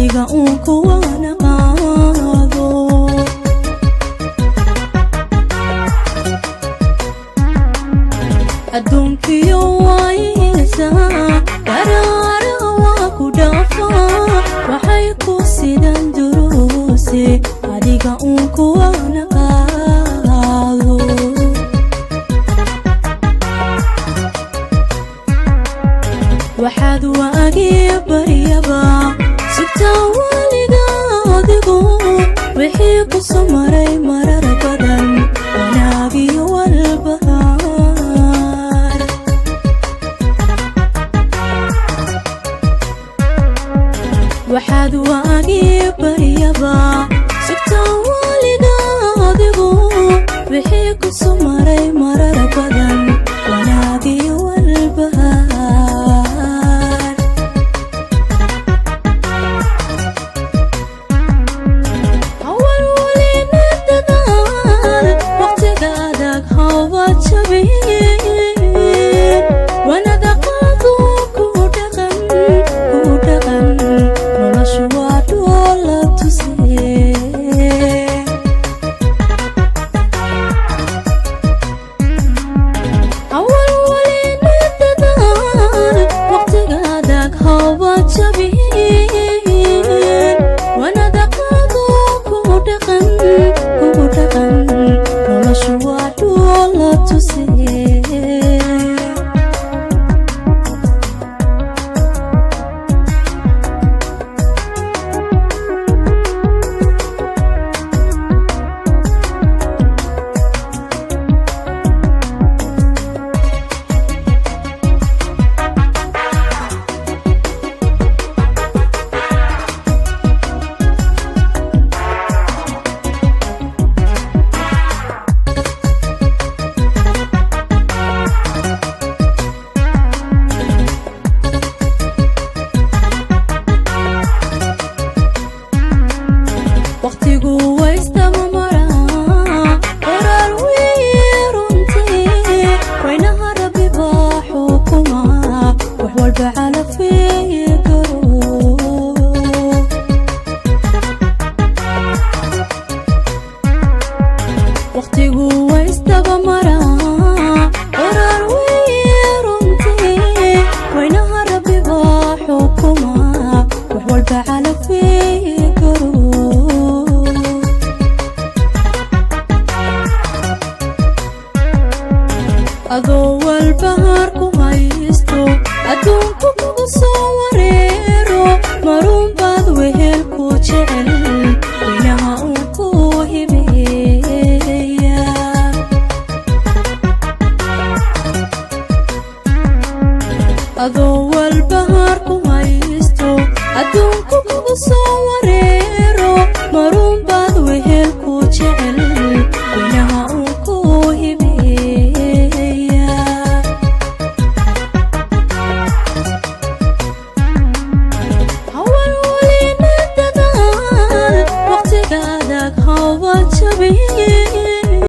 adiga kuwana qaado adduunkiyo waysa qaraara waa ku dhafa waxay ku sidan duruusi adiga kuwana qaado waxaad waagii baryaba sita waliga adigu wixii ku samaray marar badan wanaagiyo walbahaar waxaad waagii baryaba sita waliga adigu wixii ku samaray marar badan wanaagiyo walbahaar adoo walbahaar ku haysto adduunku kugu soo wareero marun baad wehel ku jecel weynaha ku hibeeya adoo walbahaar ku haysto adduunku kugu soo wareero marun